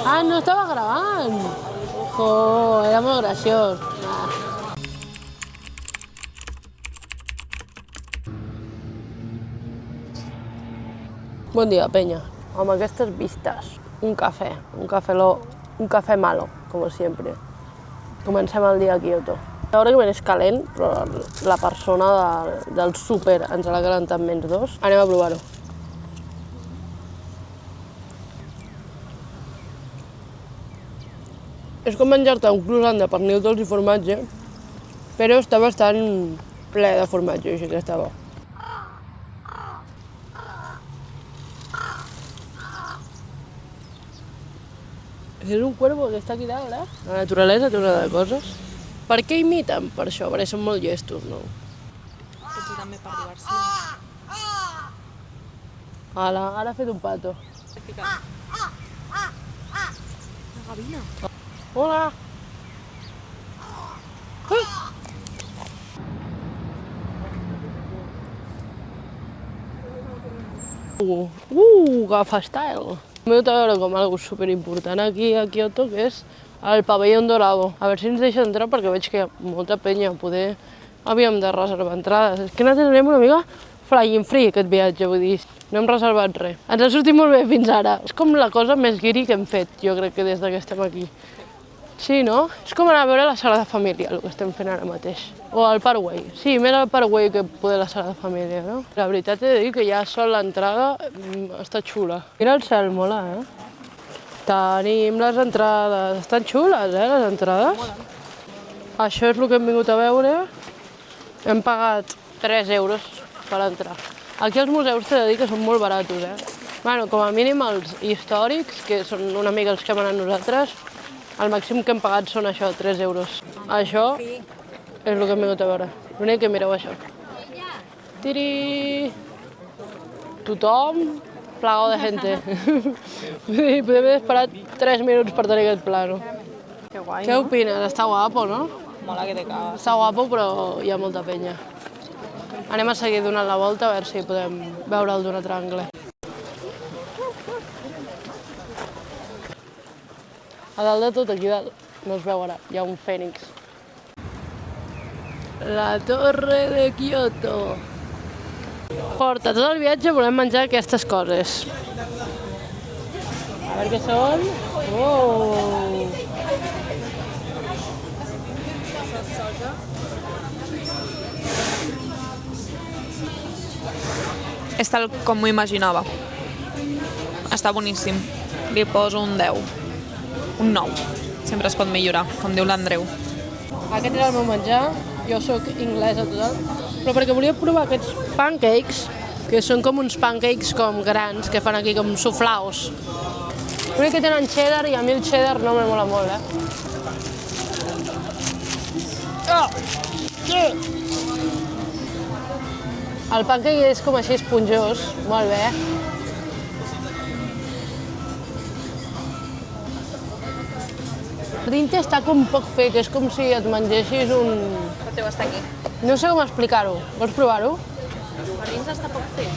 Ah, no estava gravant! Oh, era molt graciós. Bon dia, penya. Amb aquestes vistes, un cafè malo, com sempre. Comencem el dia a Kyoto. Teòricament és calent, però la persona del súper ens l'ha calentat -2. Anem a provar-ho. És com menjar-te un croissant de pernil dolç i formatge, però està bastant ple de formatge, així que està bo. És un cuervo que està aquí dalt, eh? La naturalesa té una de coses. Per què imiten per això? Perquè són molt llestos, no? Potser també per diversió. Ara ha fet un pato. Una gavina. Hola! Agafa style! M'he de veure com algo superimportant aquí a Kyoto, que és el pavellón dorado. A veure si ens deixa entrar, perquè veig que hi ha molta penya. Poder havíem de reservar entrades. És que nosaltres anem una mica flying free aquest viatge, vull dir, no hem reservat res. Ens ha sortit molt bé fins ara. És com la cosa més guiri que hem fet, jo crec que des que estem aquí. Sí, no? És com anar a veure la Sagrada Família, el que estem fent ara mateix. O el Parkway. Sí, més el Parkway que poder la Sagrada Família, no? La veritat he de dir que ja sol l'entrada està xula. Mira el cel, mola, eh? Tenim les entrades. Estan xules, les entrades? Això és el que hem vingut a veure. Hem pagat 3 euros per entrar. Aquí els museus t'he de dir que són molt baratos, eh? Bueno, com a mínim els històrics, que són una mica els que hem anat nosaltres, el màxim que hem pagat són això, 3 euros. Això és el que hem vingut a veure. L'únic que mireu això. Tiri! Tothom plagado de gente. Podem haver esperat 3 minuts per tenir aquest plano. Que guai, Què opines? Està guapo, no? Mola que te cagues. Està guapo, però hi ha molta penya. Anem a seguir donant la volta a veure si podem veure'l d'un altre angle. A dalt de tot, aquí dalt, no es veu ara, hi ha un fènix. La Torre de Kyoto. Porta tot el viatge volem menjar aquestes coses. A veure què són. Oh! És tal com m'ho imaginava. Està boníssim. Li poso un 10. Un 9. Sempre es pot millorar, com diu l'Andreu. Aquest era el meu menjar. Jo sóc anglesa total. Però perquè volia provar aquests pancakes, que són com uns pancakes com grans, que fan aquí com suflaos. L'únic que tenen cheddar i a mi el cheddar no me mola molt, eh? Oh! Sí! El pancake és com així esponjós, molt bé. Dintre està com poc fet, és com si et mengessis un... El teu està aquí. No sé com explicar-ho. Vols provar-ho? Per dins està poc fet.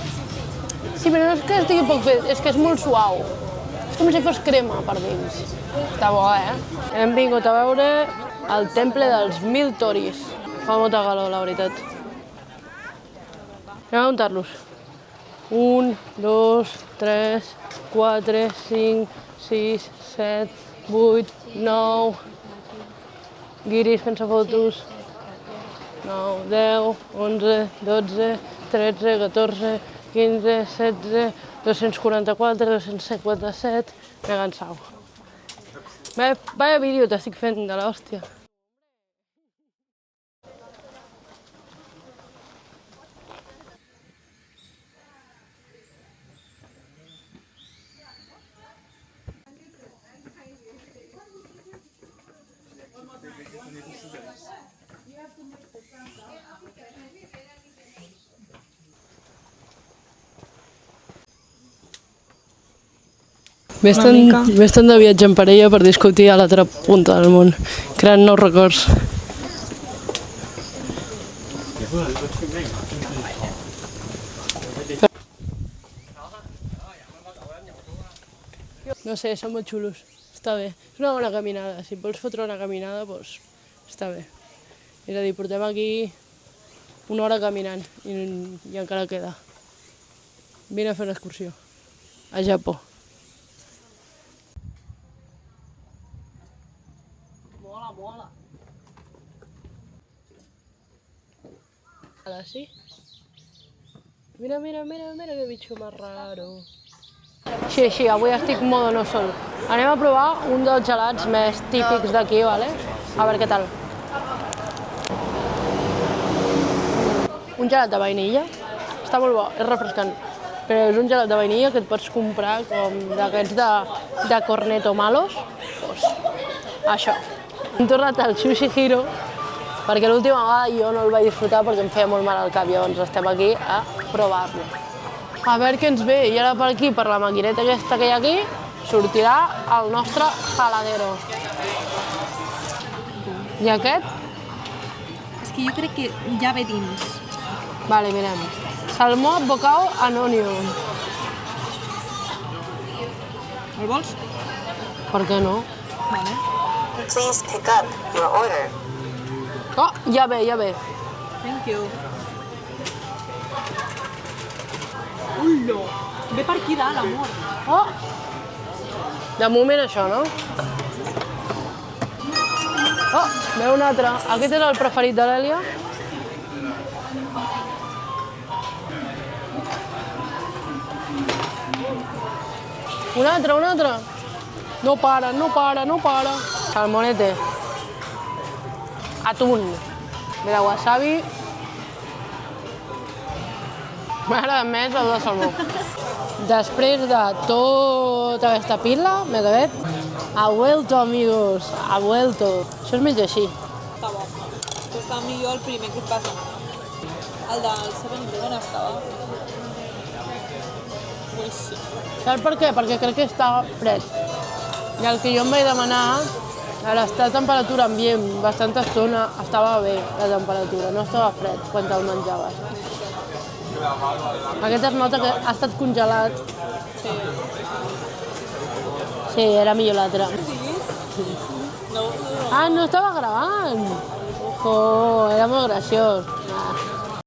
Sí, però no és que estigui poc fet, és que és molt suau. És com si fos crema per dins. Està bo, eh? Hem vingut a veure el temple dels 1000 toris. Fa molta calor, la veritat. Anem a comptar-los. 1, 2, 3, 4, 5, 6, 7, 8, 9... Guiris fent-se fotos. 9, 10, 11, 12, 13, 14, 15, 16, 244, 257... M'he cansat. Vaya vídeo t'estic fent de l'hòstia. Ves tant de viatge en parella per discutir a l'altra punta del món, creant nous records. No sé, són molt xulos. Està bé. És una bona caminada. Si vols fotre una caminada, doncs està bé. És a dir, portem aquí una hora caminant i encara queda. Vine a fer una excursió a Japó. Mola, mola. Ara sí? Mira, mira, mira, mira que bitxo més raro. Sí, avui estic modo no sol. Anem a provar un dels gelats més típics d'aquí, ¿vale? A veure què tal. Un gelat de vainilla. Està molt bo, és refrescant. Però és un gelat de vainilla que et pots comprar com d'aquests de corneto malos. Doncs això. Hem tornat al Sushi Hiro perquè l'última vegada jo no el vaig disfrutar perquè em feia molt mal al cap, llavors estem aquí a provar-lo. A veure què ens ve, i ara per aquí, per la maquineta aquesta que hi ha aquí, sortirà el nostre jaladero. I aquest? És que jo crec que ja ve dins. Vale, mirem. Salmó, bocao and onion. El vols? Per què no? Vale. Please pick up your order. Oh, ja ve, ja ve. Thank you. Ullo! Ve per aquí dalt, amor. Oh! De moment això, no? Oh, ve un altre. Aquest és el preferit de l'Èlia. Un altre, un altre. No para, no para, no para. Salmonete. Atún. Mira, wasabi. M'agrada més el de salmó. Després de tota aquesta pila, me quedat. Ha vuelto, amigos. Ha vuelto. Això es menja així. Està bo. Està millor el primer que et passa. El del 7-Eleven estava... Boníssim. Saps per què? Perquè crec que està fred. I el que jo em vaig demanar, a l'estar a temperatura ambient bastanta estona, estava bé la temperatura, no estava fred quan te'l menjaves. Aquest es nota que ha estat congelat. Sí. Sí, era millor l'altre. No. Ah, no estava gravant! Oh, era molt graciós.